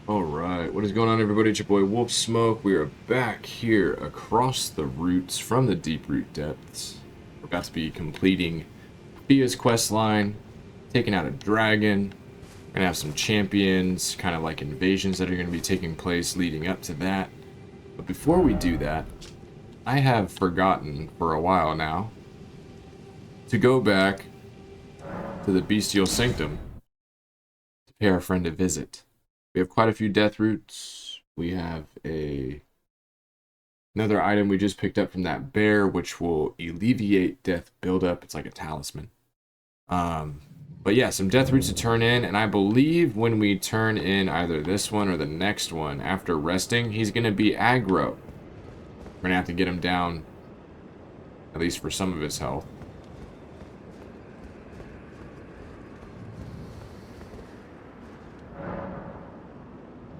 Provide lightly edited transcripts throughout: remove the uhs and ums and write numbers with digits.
Alright, what is going on, everybody? It's your boy Wolf Smoke. We are back here across the roots from the deep root depths. We're about to be completing Fia's quest line, taking out a dragon. We're gonna have some champions, kind of like invasions that are gonna be taking place leading up to that. But before we do that, I have forgotten for a while now to go back to the Bestial Sanctum to pay our friend a visit. We have quite a few death roots. We have another item we just picked up from that bear, which will alleviate death buildup. It's like a talisman. But yeah, some death roots to turn in, and I believe when we turn in either this one or the next one, after resting, he's going to be aggro. We're going to have to get him down, at least for some of his health.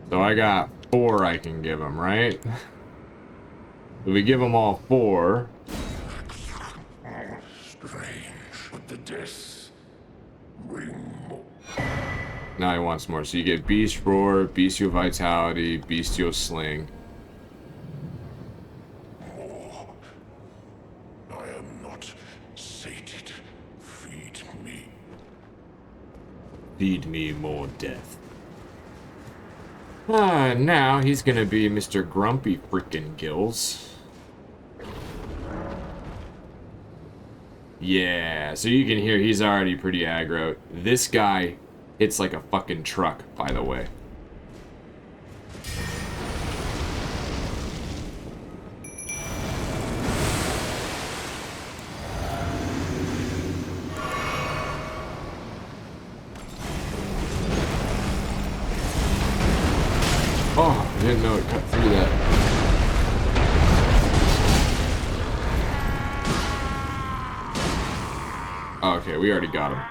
So I got 4 I can give him, right? If we give him all 4. Strange, but the deaths bring more. Now he wants more. So you get Beast Roar, Bestial Vitality, Bestial Sling. More. I am not sated. Feed me. Feed me more death. Now he's gonna be Mr. Grumpy Frickin' Gills. Yeah, so you can hear he's already pretty aggro. This guy hits like a fucking truck, by the way. Oh, I didn't know it cut through that. Oh, okay, we already got him.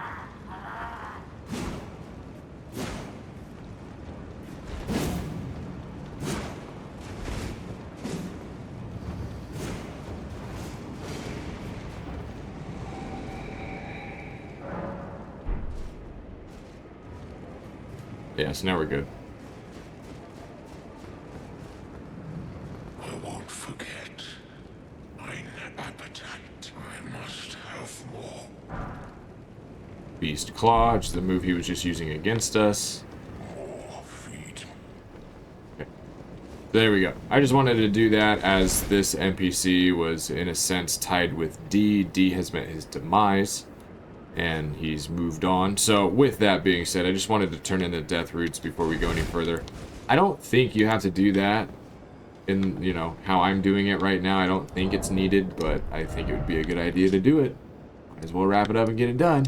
Yeah, so now we're good. I won't forget. Mine appetite. I must have more. Beast Claw, which is the move he was just using against us. More feed. Okay. There we go. I just wanted to do that as this NPC was, in a sense, tied with D. D has met his demise, and he's moved on. So, with that being said, I just wanted to turn in the death roots before we go any further. I don't think you have to do that in, you know, how I'm doing it right now. I don't think it's needed, but I think it would be a good idea to do it. Might as well wrap it up and get it done.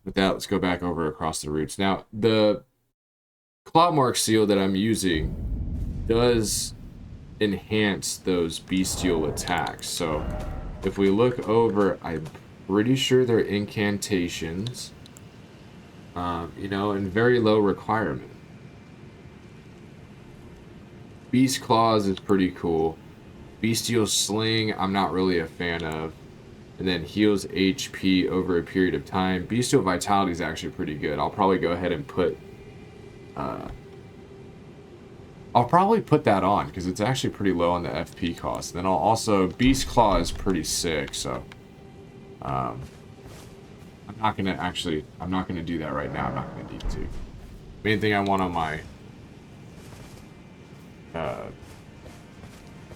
With that, let's go back over across the roots. Now, the Clawmark seal that I'm using does enhance those bestial attacks. So, if we look over, I'm pretty sure they're incantations, you know, and very low requirement. Beast Claws is pretty cool. Bestial Sling, I'm not really a fan of. And then heals HP over a period of time. Bestial Vitality is actually pretty good. I'll probably go ahead and put... I'll probably put that on, because it's actually pretty low on the FP cost. Then I'll also... Beast Claw is pretty sick, so... I'm not gonna do that right now. I'm not gonna need to. Main thing I want on my...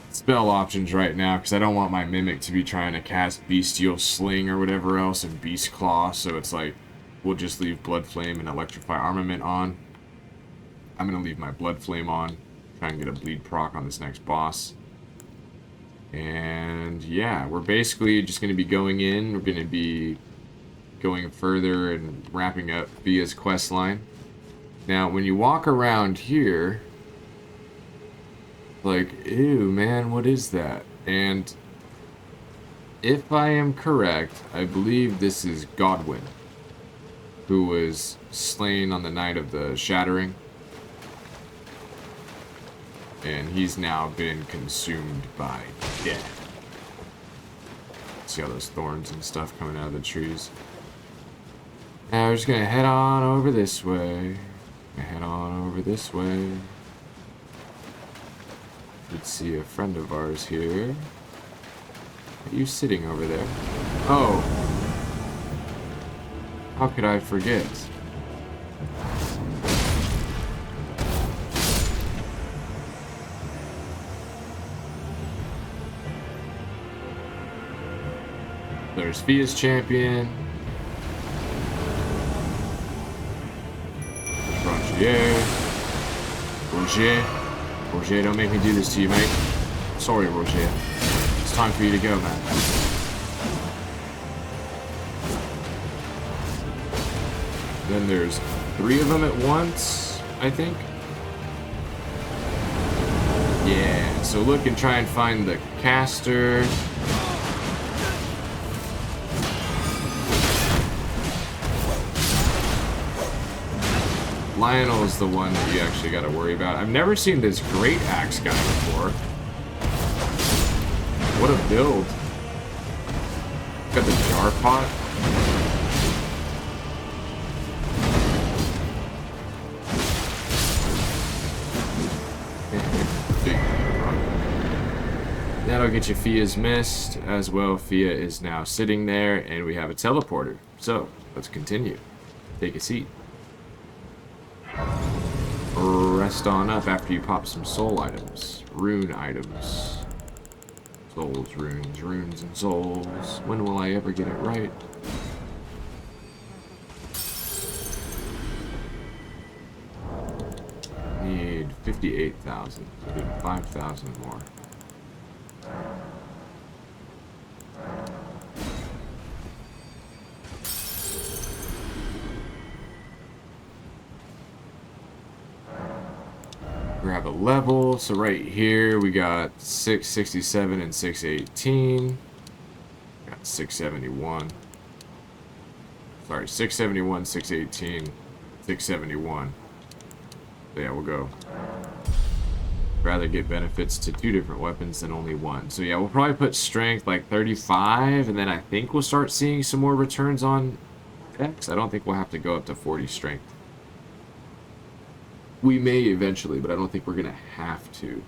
spell options right now, because I don't want my Mimic to be trying to cast Bestial Sling or whatever else and Beast Claw, so it's like, we'll just leave Blood Flame and Electrify Armament on. I'm going to leave my Blood Flame on, try and get a bleed proc on this next boss. And yeah, we're basically just going to be going in, we're going to be going further and wrapping up Fia's quest line. Now, when you walk around here, like, ew, man, what is that? And if I am correct, I believe this is Godwyn, who was slain on the night of the Shattering. And he's now been consumed by death. See all those thorns and stuff coming out of the trees. Now we're just gonna head on over this way. Head on over this way. Let's see a friend of ours here. Are you sitting over there? Oh. How could I forget? There's Fia's champion. Roger, don't make me do this to you, mate. Sorry, Roger. It's time for you to go, man. Then there's 3 of them at once, I think. Yeah, so look and try and find the caster. Lionel's the one that you actually got to worry about. I've never seen this great axe guy before. What a build. Got the jar pot. That'll get you Fia's Mist as well. Fia is now sitting there, and we have a teleporter. So, let's continue. Take a seat. Rest on up after you pop some soul items. Rune items. Souls, runes, and souls. When will I ever get it right? Need 58,000. Need 5,000 more. Grab a level. So right here we got 667 and 618. Got 671. Sorry, 671, 618, 671. So yeah, we'll go. Rather get benefits to 2 different weapons than only one. So yeah, we'll probably put strength like 35, and then I think we'll start seeing some more returns on X. I don't think we'll have to go up to 40 strength. We may eventually, but I don't think we're gonna have to.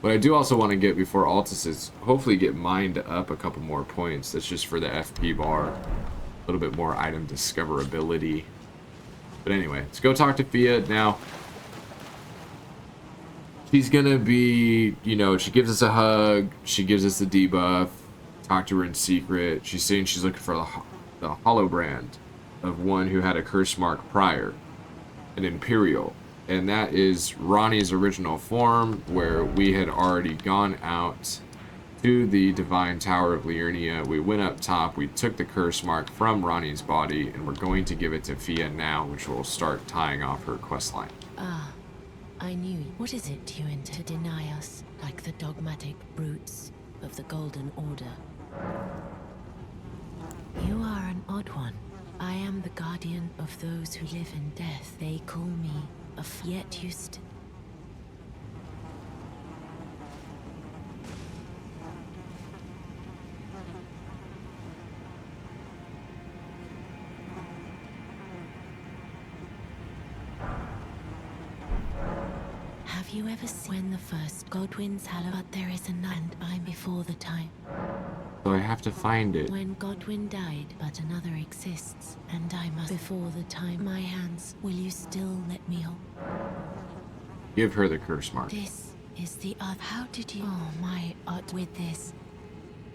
But I do also want to get, before Altus is, hopefully get mined up a couple more points. That's just for the FP bar. A little bit more item discoverability. But anyway, let's go talk to Fia now. She's gonna be, you know, she gives us a hug. She gives us the debuff. Talk to her in secret. She's saying she's looking for the hollow brand of one who had a curse mark prior. An Imperial. And that is Ronnie's original form, where we had already gone out to the Divine Tower of Liurnia. We went up top, we took the curse mark from Ronnie's body, and we're going to give it to Fia now, which will start tying off her questline. Ah, I knew. What is it you intend to deny us, like the dogmatic brutes of the Golden Order? You are an odd one. I am the guardian of those who live in death. They call me yet used. Have you ever seen when the first Godwin's hallow? But there is a and I'm before the time. So I have to find it. When Godwin died, but another exists, and I must before the time. My hands, will you still let me hold? Give her the curse mark. This is the other. How did you? Oh my, with this,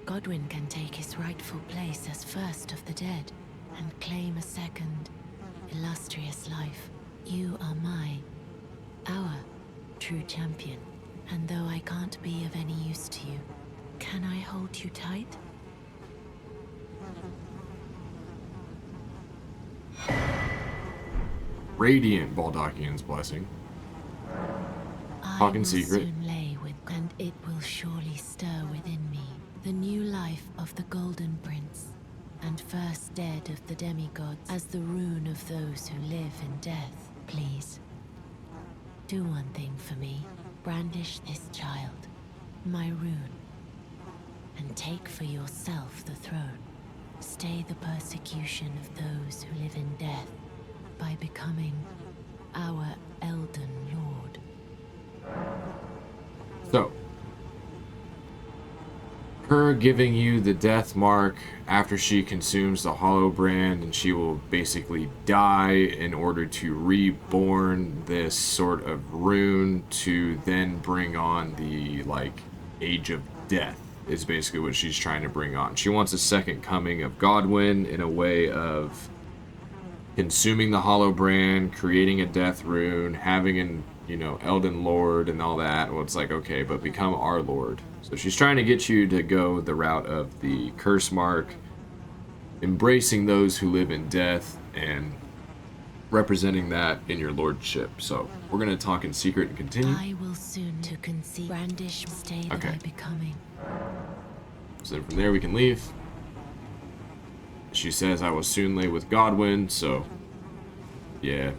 Godwin can take his rightful place as first of the dead, and claim a second, illustrious life. You are our true champion, and though I can't be of any use to you, can I hold you tight? Radiant Baldachian's blessing. Talk in secret. Soon lay with, and it will surely stir within me the new life of the Golden Prince, and first dead of the demigods, as the rune of those who live in death. Please, do one thing for me. Brandish this child, my rune, and take for yourself the throne. Stay the persecution of those who live in death by becoming our her giving you the death mark after she consumes the hollow brand, and she will basically die in order to reborn this sort of rune to then bring on the, like, age of death is basically what she's trying to bring on. She wants a second coming of Godwyn in a way of consuming the hollow brand, creating a death rune, having an, you know, Elden Lord and all that. Well, it's like, okay, but become our Lord. So she's trying to get you to go the route of the curse mark, embracing those who live in death and representing that in your lordship. So we're going to talk in secret and continue. I will soon to conceive, brandish, stay that Okay. I becoming. So then from there we can leave. She says I will soon lay with Godwyn, so yeah.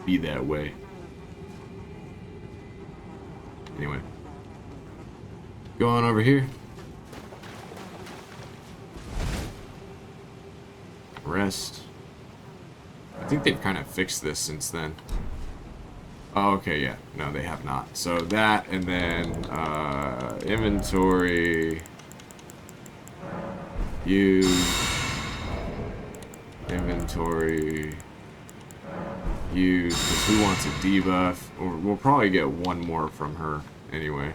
Be that way. Anyway. Go on over here. Rest. I think they've kind of fixed this since then. Oh, okay, yeah. No, they have not. So that, and then inventory. Use. Inventory. Use, because who wants a debuff? Or we'll probably get one more from her anyway.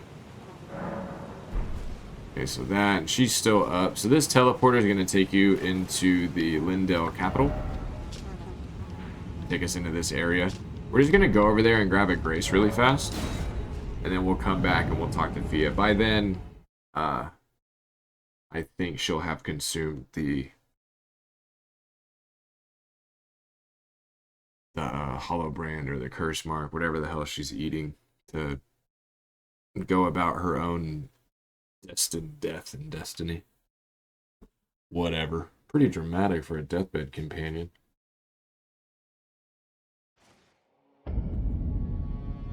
Okay, so that, and she's still up. So this teleporter is going to take you into the Lindell capital. Take us into this area. We're just going to go over there and grab a grace really fast. And then we'll come back and we'll talk to Fia. By then, I think she'll have consumed the hollow brand or the curse mark, whatever the hell she's eating, to go about her own destined death and destiny. Whatever. Pretty dramatic for a deathbed companion.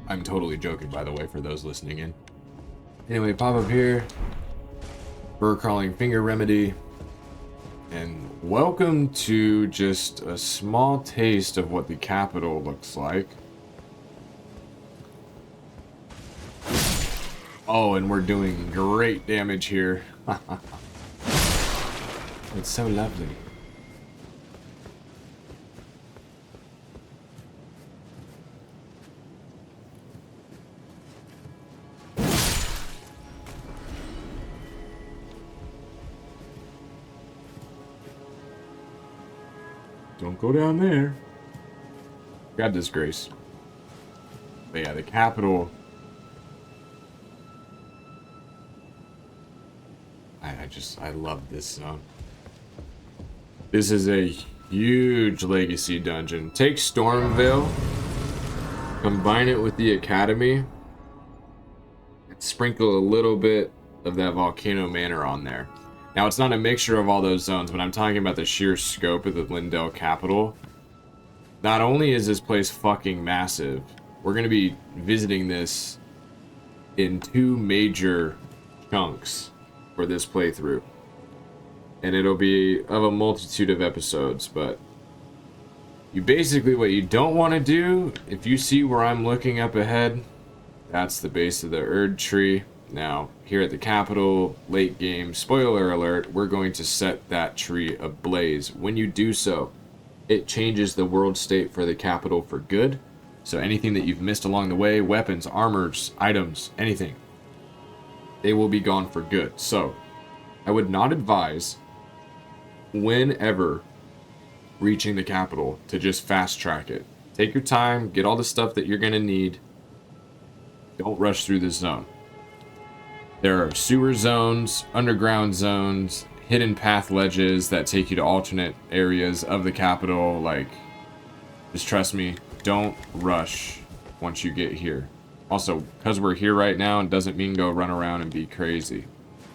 I'm totally joking, by the way, for those listening in. Anyway, pop up here. Burr crawling finger remedy. And welcome to just a small taste of what the capital looks like. Oh, and we're doing great damage here. It's so lovely. Don't go down there. Grab this grace. But yeah, the capital. I love this zone. This is a huge legacy dungeon. Take Stormvale, combine it with the Academy, and sprinkle a little bit of that Volcano Manor on there. Now, it's not a mixture of all those zones, but I'm talking about the sheer scope of the Lindell capital. Not only is this place fucking massive, we're going to be visiting this in 2 major chunks for this playthrough. And it'll be of a multitude of episodes, but you basically, what you don't want to do, if you see where I'm looking up ahead, that's the base of the Erd tree. Now, here at the capital, late game, spoiler alert, we're going to set that tree ablaze. When you do so, it changes the world state for the capital for good. So anything that you've missed along the way, weapons, armors, items, anything, they will be gone for good. So, I would not advise, whenever reaching the capital, to just fast track it. Take your time, get all the stuff that you're going to need. Don't rush through this zone. There are sewer zones, underground zones, hidden path ledges that take you to alternate areas of the capital. Like, just trust me, don't rush once you get here. Also, because we're here right now, it doesn't mean go run around and be crazy.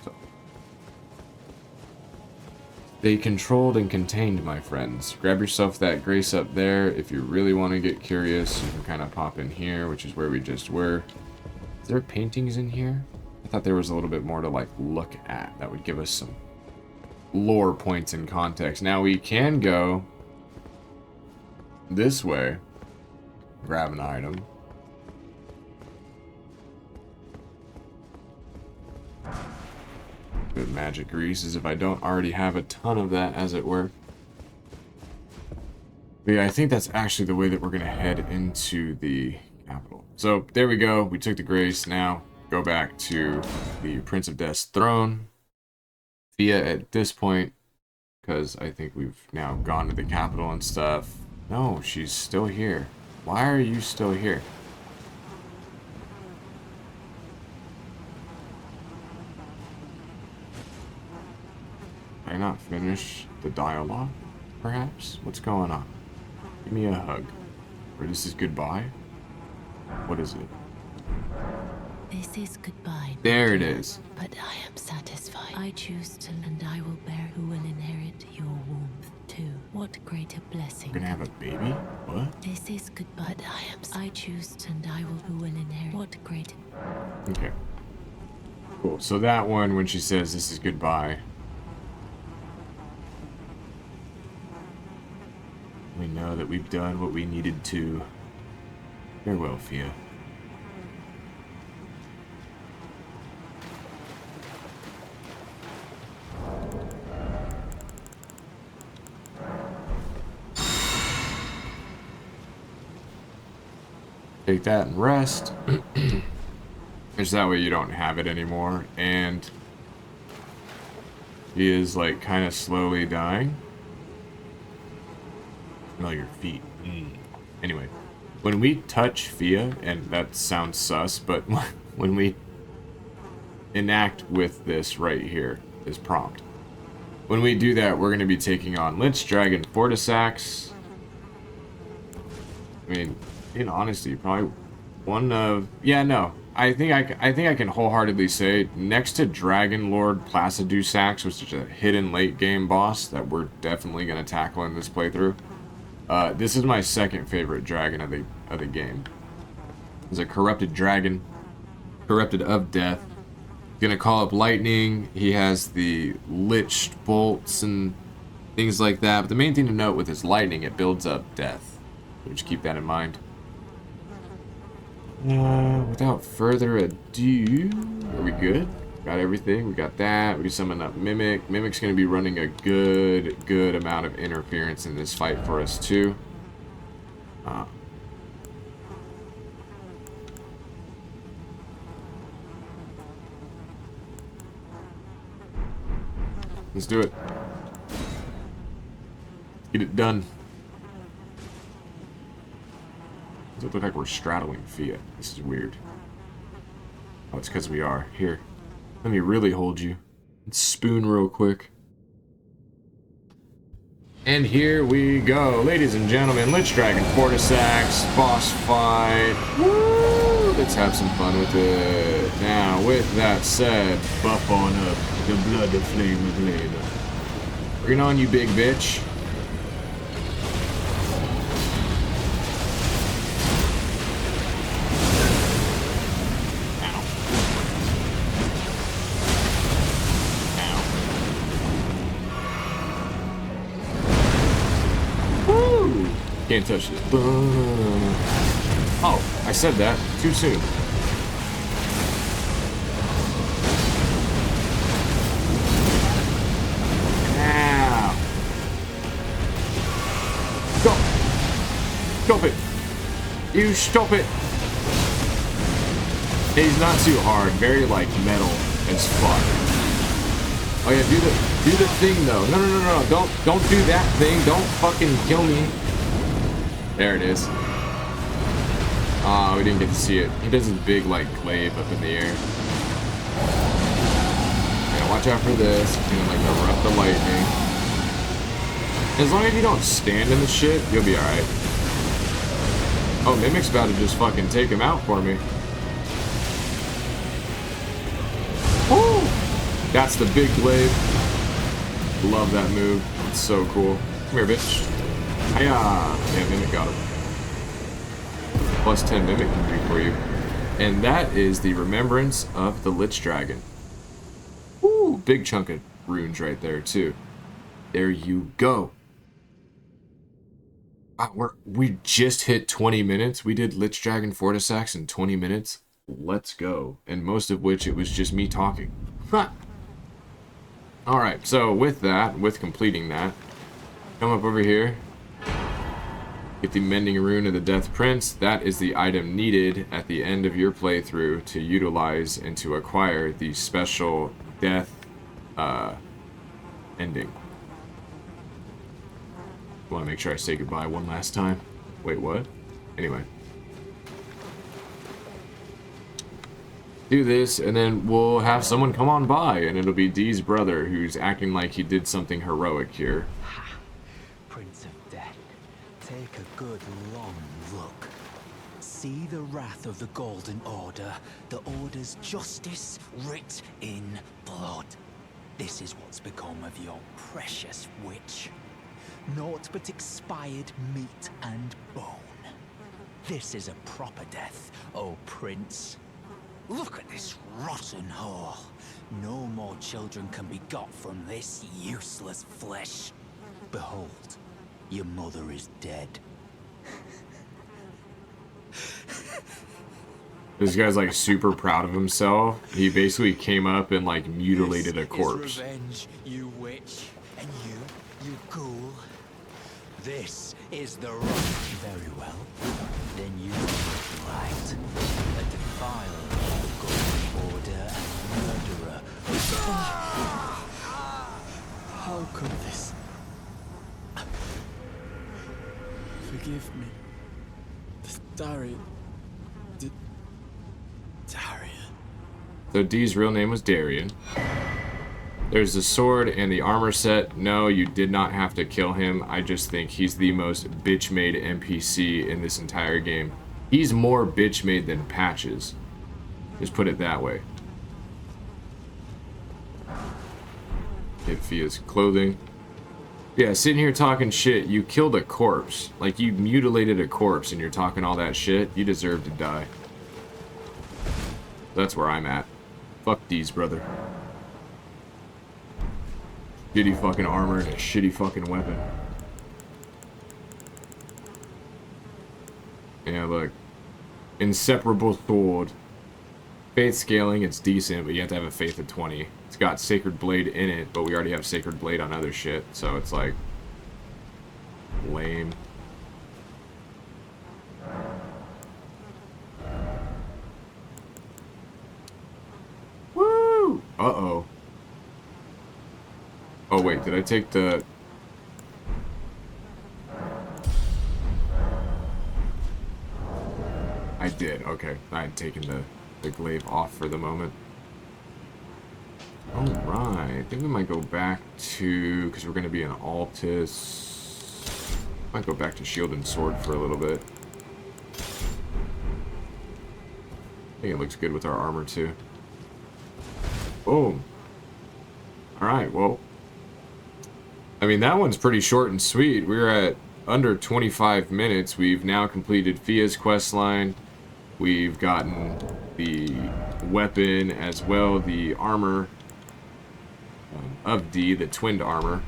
So, they controlled and contained, my friends. Grab yourself that grace up there. If you really want to get curious, you can kind of pop in here, which is where we just were. Is there paintings in here? I thought there was a little bit more to, like, look at. That would give us some lore points in context. Now, we can go this way. Grab an item. bit of magic grease, as if I don't already have a ton of that, as it were. But yeah, I think that's actually the way that we're going to head into the capital. So there we go. We took the grace. Now go back to the Prince of Death's throne. Fia at this point, because I think we've now gone to the capital and stuff. No, she's still here. Why are you still here? Did I not finish the dialogue, perhaps? What's going on? Give me a hug. Or this is goodbye? What is it? This is goodbye. There it is. But I am satisfied. I choose to, and I will bear who will inherit your warmth too. What greater blessing. We're gonna have a baby? What? This is goodbye. But I choose to, and I will who will inherit. What greater. Okay. Cool. So that one, when she says this is goodbye, we know that we've done what we needed to. Farewell, Fia. Take that and rest. Just that way you don't have it anymore. And he is like kind of slowly dying. Smell your feet. Anyway, when we touch Fia, and that sounds sus, but when we enact with this right here, this prompt, when we do that, we're going to be taking on Lichdragon, Fortissax. I mean, in honesty, probably one of... Yeah, no. I think I can wholeheartedly say, next to Dragon Lord Placidusax, which is a hidden late game boss that we're definitely going to tackle in this playthrough, this is my second favorite dragon of the game. It's a corrupted dragon, corrupted of death. Gonna call up lightning. He has the liched bolts and things like that. But the main thing to note with his lightning, it builds up death. So just keep that in mind. Without further ado, are we good? Got everything. We got that. We summon up Mimic. Mimic's going to be running a good amount of interference in this fight for us too. Let's do it. Get it done. Does it look like we're straddling Fia? This is weird. Oh, it's because we are. Here. Let me really hold you. Let's spoon real quick. And here we go. Ladies and gentlemen, Lichdragon, Fortissax, boss fight. Woo! Let's have some fun with it. Now, with that said, buff on up. The blood of flame of Lena. Bring it on, you big bitch. Can't touch this. Oh, I said that too soon. Ow. Stop. Stop it. You stop it. He's not too hard. Very, like, metal as fuck. Oh, yeah, do the thing, though. No. Don't do that thing. Don't fucking kill me. There it is. Ah, we didn't get to see it. He does his big, like, glaive up in the air. Yeah, watch out for this. He's gonna, like, erupt the lightning. As long as you don't stand in the shit, you'll be alright. Oh, Mimic's about to just fucking take him out for me. Woo! That's the big glaive. Love that move. It's so cool. Come here, bitch. Hiya! Yeah, Mimic got him. Plus 10 Mimic can do for you. And that is the Remembrance of the Lichdragon. Ooh, big chunk of runes right there, too. There you go. We just hit 20 minutes. We did Lichdragon Fortissax in 20 minutes. Let's go. And most of which, it was just me talking. Alright, so with that, with completing that, come up over here. Get the Mending Rune of the Death Prince. That is the item needed at the end of your playthrough to utilize and to acquire the special death ending. I want to make sure I say goodbye one last time. Wait, what? Anyway. Do this, and then we'll have someone come on by, and it'll be Dee's brother, who's acting like he did something heroic here. Ha! Prince of Death, take a good long look. See the wrath of the Golden Order, the Order's justice writ in blood. This is what's become of your precious witch. Naught but expired meat and bone. This is a proper death, O Prince. Look at this rotten whore. No more children can be got from this useless flesh. Behold, your mother is dead. This guy's like super proud of himself. He basically came up and like mutilated a corpse. This is revenge, you witch, and you ghoul. This is the right. Very well. Then you right. A defiler of the Golden Order and murderer. How could this? Forgive me. Darian. So Dee's real name was Darian. There's the sword and the armor set. No, you did not have to kill him. I just think he's the most bitch-made NPC in this entire game. He's more bitch-made than Patches. Just put it that way. Get Fia's clothing. Yeah, sitting here talking shit. You killed a corpse. Like, you mutilated a corpse and you're talking all that shit. You deserve to die. That's where I'm at. Fuck Dee's brother. Shitty fucking armor and a shitty fucking weapon. Yeah, look. Inseparable sword. Faith scaling, it's decent, but you have to have a faith of 20. It's got Sacred Blade in it, but we already have Sacred Blade on other shit, so it's like... lame. Woo! Uh-oh. Oh wait, did I take the... I did, okay. I had taken the glaive off for the moment. Alright, I think we might go back to... because we're going to be in Altus. Might go back to Shield and Sword for a little bit. I think it looks good with our armor too. Boom. Alright, well... I mean, that one's pretty short and sweet. We're at under 25 minutes. We've now completed Fia's questline. We've gotten the weapon as well, the armor of Dee, the twinned armor.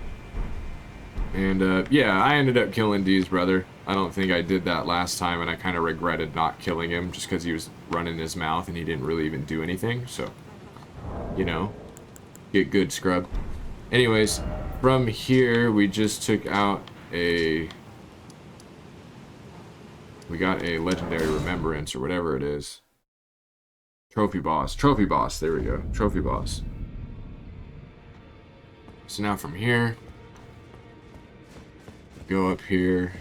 And yeah, I ended up killing Dee's brother. I don't think I did that last time, and I kind of regretted not killing him just because he was running his mouth and he didn't really even do anything. So, you know, get good, scrub. Anyways, from here, we just took out a... we got a legendary remembrance or whatever it is. Trophy boss. Trophy boss. There we go. Trophy boss. So now from here, go up here.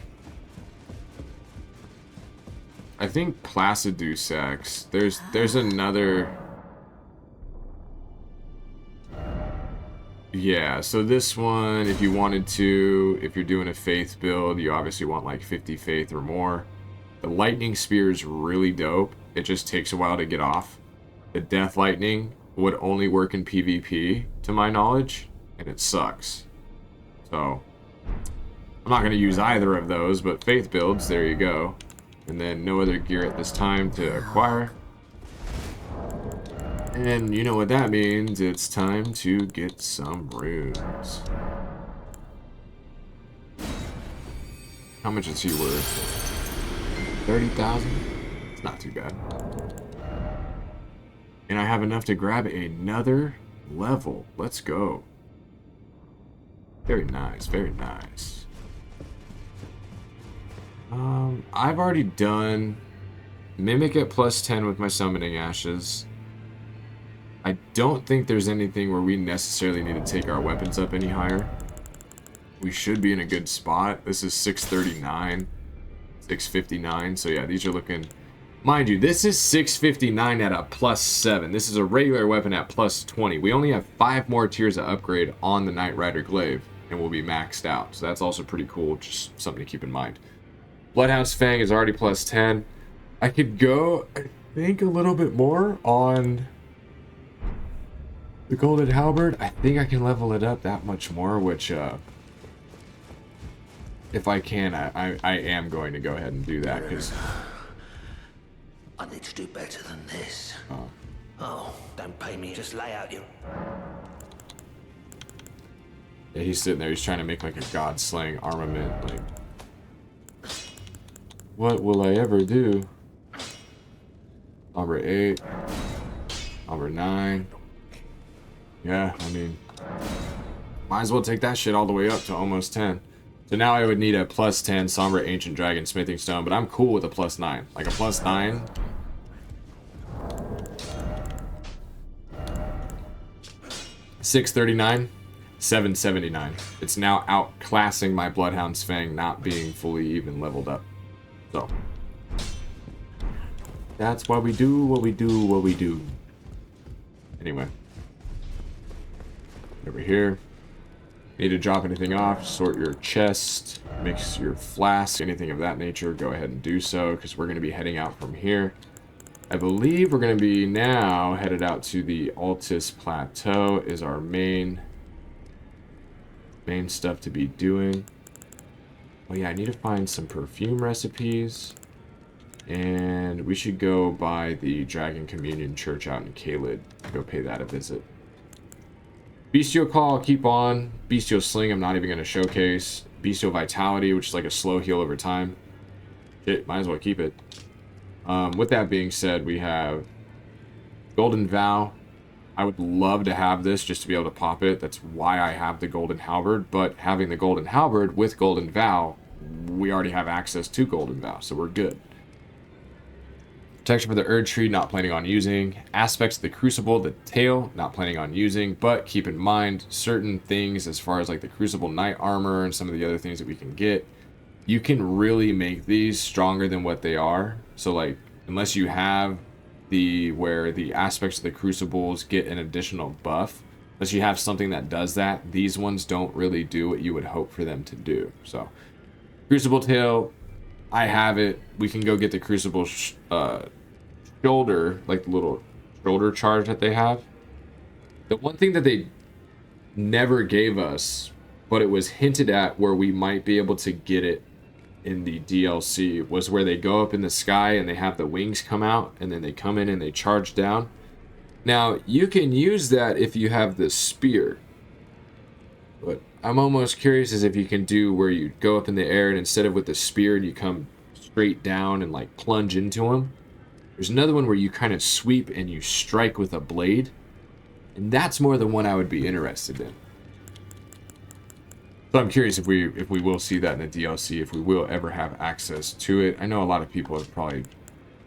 I think Placidusax. There's another... yeah, so this one, if you wanted to, if you're doing a faith build, you obviously want like 50 faith or more. The lightning spear is really dope. It just takes a while to get off. The death lightning would only work in PvP, to my knowledge, and it sucks. So, I'm not going to use either of those, but faith builds, there you go. And then no other gear at this time to acquire. And you know what that means, it's time to get some runes. How much is he worth? 30,000? It's not too bad. And I have enough to grab another level. Let's go. Very nice, very nice. I've already done Mimic at +10 with my Summoning Ashes. I don't think there's anything where we necessarily need to take our weapons up any higher. We should be in a good spot. This is 639, 659. So yeah, these are looking... Mind you, this is 659 at a +7. This is a regular weapon at +20. We only have 5 more tiers of upgrade on the Knight Rider Glaive, and we'll be maxed out. So that's also pretty cool, just something to keep in mind. Bloodhound's Fang is already +10. I could go, I think, a little bit more on the Golden Halberd. I think I can level it up that much more, which, if I can, I am going to go ahead and do that, because... I need to do better than this. Oh, don't pay me, just lay out your... Yeah, he's sitting there, he's trying to make like a god-slaying armament, like... What will I ever do? Number 8. Number 9. Yeah, I mean... Might as well take that shit all the way up to almost 10. So now I would need a +10 Somber Ancient Dragon Smithing Stone, but I'm cool with a +9. Like a +9. $639, $779. It's now outclassing my Bloodhound's Fang, not being fully even leveled up. So that's why we do what we do, what we do. Anyway, over here. Need to drop anything off, sort your chest, mix your flask, anything of that nature, go ahead and do so, because we're going to be heading out from here. I believe we're going to be now headed out to the Altus Plateau is our main stuff to be doing. Oh yeah, I need to find some perfume recipes, and we should go by the Dragon Communion Church out in Caelid, go pay that a visit. Bestial Call, keep on. Bestial Sling, I'm not even going to showcase. Bestial Vitality, which is like a slow heal over time. It might as well keep it. With that being said, we have Golden Vow. I would love to have this just to be able to pop it. That's why I have the Golden Halberd. But having the Golden Halberd with Golden Vow, we already have access to Golden Vow, so we're good. Protection for the Erd Tree, not planning on using. Aspects of the Crucible, the tail, not planning on using. But keep in mind, certain things as far as like the Crucible Knight Armor and some of the other things that we can get, you can really make these stronger than what they are. So like, unless you have the where the aspects of the Crucibles get an additional buff, unless you have something that does that, these ones don't really do what you would hope for them to do. So Crucible Tail, I have it. We can go get the Crucible shoulder, like the little shoulder charge that they have. The one thing that they never gave us, but it was hinted at where we might be able to get it in the DLC, was where they go up in the sky and they have the wings come out and then they come in and they charge down. Now, you can use that if you have the spear, but I'm almost curious as if you can do where you go up in the air and instead of with the spear you come straight down and like plunge into them. There's another one where you kind of sweep and you strike with a blade, and that's more the one I would be interested in. So I'm curious if we will see that in the DLC, if we will ever have access to it. I know a lot of people have probably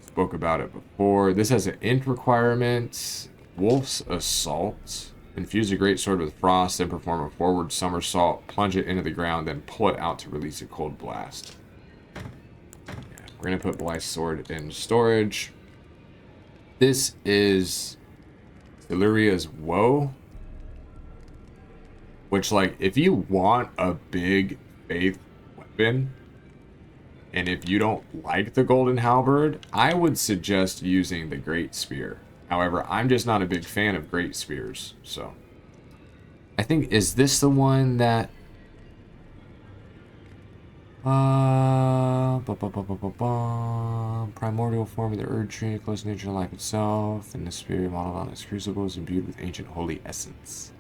spoke about it before. This has an int requirement, Wolf's Assault. Infuse a great sword with frost, then perform a forward somersault, plunge it into the ground, then pull it out to release a cold blast. Yeah, we're gonna put Blythe's sword in storage. This is Illyria's Woe. Which, like, if you want a big faith weapon, and if you don't like the Golden Halberd, I would suggest using the Great Spear. However, I'm just not a big fan of Great Spears, so. I think, is this the one that... Primordial form of the Erd Tree, close to nature life itself, and the spear modeled on its crucible is imbued with ancient holy essence.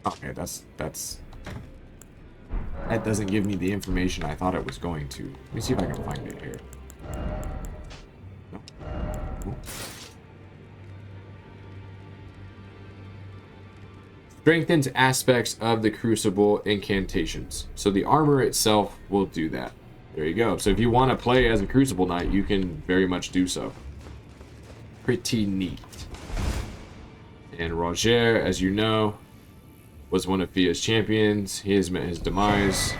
Okay, that doesn't give me the information I thought it was going to. Let me see if I can find it here. No. Cool. Strengthens aspects of the Crucible incantations. So the armor itself will do that. There you go. So if you want to play as a Crucible Knight, you can very much do so. Pretty neat. And Roger, as you know, was one of Fia's champions. He has met his demise.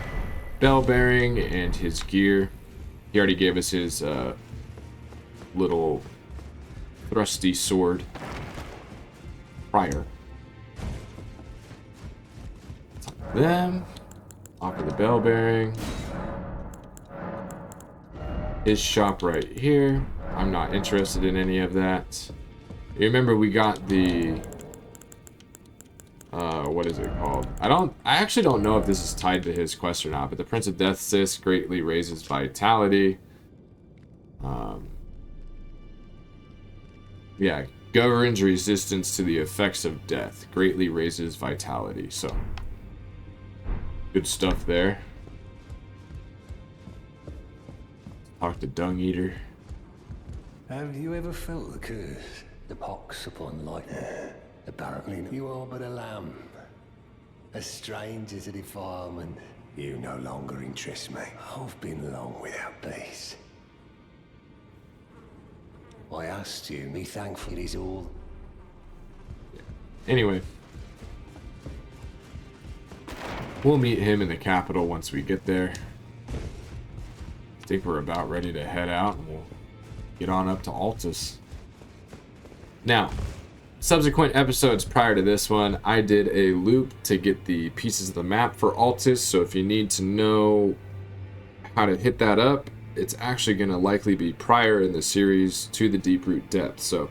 Bell bearing and his gear. He already gave us his little thrusty sword prior. Them. Offer the bell bearing. His shop right here. I'm not interested in any of that. You remember we got the what is it called? I actually don't know if this is tied to his quest or not, but the Prince of Death Sis greatly raises vitality. Yeah, governs resistance to the effects of death. Greatly raises vitality. So good stuff there. Talk to Dung Eater. Have you ever felt the curse? The pox upon life? Apparently you are but a lamb. A stranger to defilement. You no longer interest me. I've been long without peace. I asked you, me thankful it is all. Anyway. We'll meet him in the capital once we get there. I think we're about ready to head out and we'll get on up to Altus. Now, subsequent episodes prior to this one, I did a loop to get the pieces of the map for Altus, so if you need to know how to hit that up, it's actually going to likely be prior in the series to the Deep Root Depth. So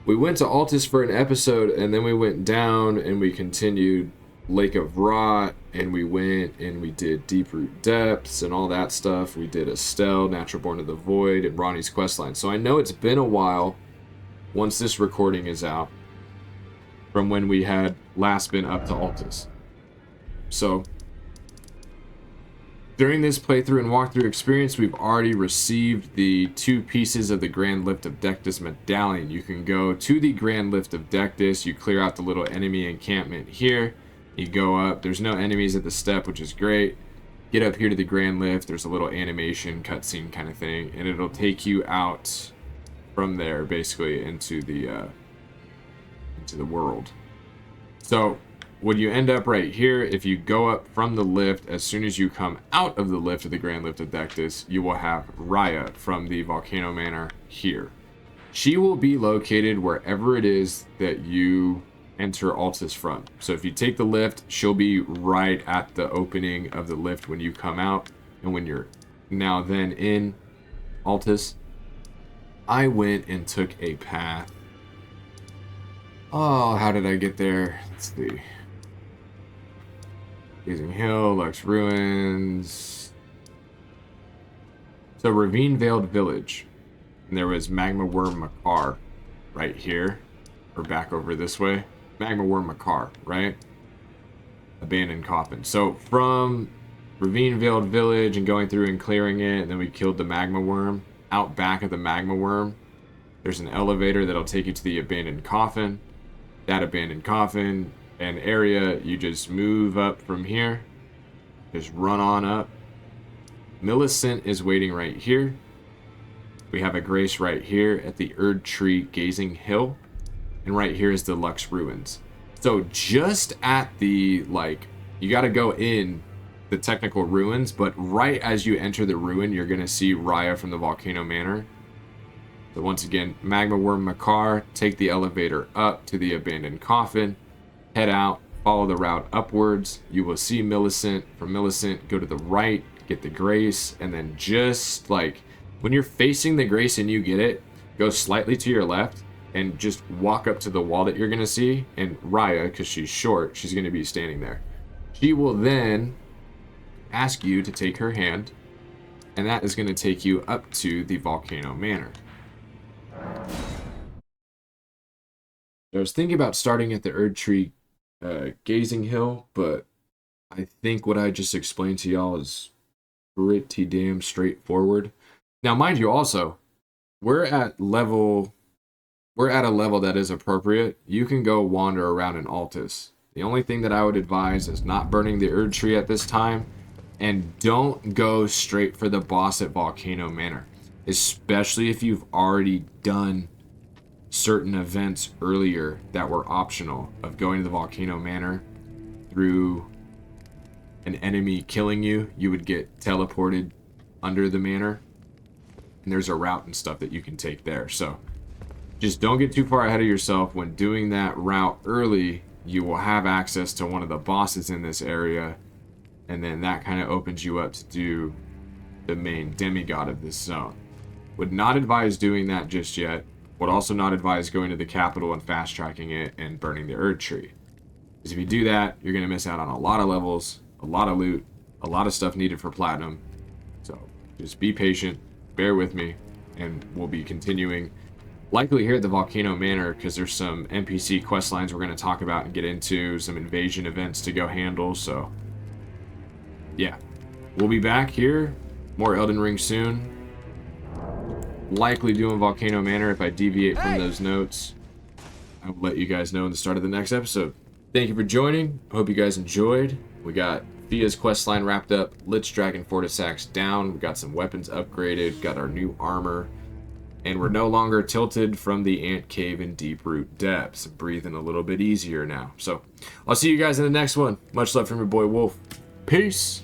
we went to Altus for an episode, and then we went down and we continued Lake of Rot, and we went and we did Deep Root Depths and all that stuff. We did Estelle, Natural Born of the Void, and Ronnie's questline. So I know it's been a while once this recording is out from when we had last been up to Altus. So during this playthrough and walkthrough experience, we've already received the 2 pieces of the Grand Lift of Dectus medallion. You can go to the Grand Lift of Dectus, you clear out the little enemy encampment here, you go up, there's no enemies at the step, which is great. Get up here to the Grand Lift, there's a little animation cutscene kind of thing, and it'll take you out from there basically into the world. So when you end up right here, if you go up from the lift, as soon as you come out of the lift of the Grand Lift of Dectus, you will have Raya from the Volcano Manor here. She will be located wherever it is that you enter Altus from. So if you take the lift, she'll be right at the opening of the lift when you come out, and when you're now then in Altus. I went and took a path. Oh, how did I get there? Let's see. Gazing Hill, Lux Ruins. So Ravine Veiled Village. And there was Magma Worm Makar right here. Or back over this way. Magma Worm Makar, right? Abandoned Coffin. So from Ravine Veiled Village and going through and clearing it, and then we killed the Magma Worm. Out back of the Magma Worm, there's an elevator that'll take you to the Abandoned Coffin. That Abandoned Coffin and area, you just move up from here. Just run on up. Millicent is waiting right here. We have a Grace right here at the Erd Tree Gazing Hill. And right here is the Lux Ruins. So just at the, like, you got to go in the technical ruins, but right as you enter the ruin, you're going to see Raya from the Volcano Manor. So once again, Magma Worm Makar, take the elevator up to the Abandoned Coffin, head out, follow the route upwards. You will see Millicent. From Millicent, go to the right, get the Grace, and then just like when you're facing the Grace and you get it, go slightly to your left and just walk up to the wall that you're going to see. And Raya, because she's short, she's going to be standing there. She will then ask you to take her hand, and that is going to take you up to the Volcano Manor. I was thinking about starting at the Erd Tree Gazing Hill, but I think what I just explained to y'all is pretty damn straightforward. Now, mind you, also, we're at a level that is appropriate. You can go wander around in Altus. The only thing that I would advise is not burning the Erd Tree at this time, and don't go straight for the boss at Volcano Manor, especially if you've already done certain events earlier that were optional of going to the Volcano Manor through an enemy killing you. You would get teleported under the manor, and there's a route and stuff that you can take there. So just don't get too far ahead of yourself. When doing that route early, you will have access to one of the bosses in this area, and then that kind of opens you up to do the main demigod of this zone. Would not advise doing that just yet. Would also not advise going to the capital and fast tracking it and burning the Erd Tree. Because if you do that, you're going to miss out on a lot of levels, a lot of loot, a lot of stuff needed for platinum. So just be patient, bear with me, and we'll be continuing likely here at the Volcano Manor, because there's some NPC quest lines we're going to talk about and get into, some invasion events to go handle. So yeah, we'll be back here, more Elden Ring soon. Likely doing Volcano Manor. If I deviate from those notes, I will let you guys know in the start of the next episode. Thank you for joining. I hope you guys enjoyed. We got Thea's questline wrapped up, Lichdragon Fortissax down, we got some weapons upgraded, got our new armor, and we're no longer tilted from the ant cave in deep root depths. Breathing a little bit easier now. So I'll see you guys in the next one. Much love from your boy Wolf. Peace.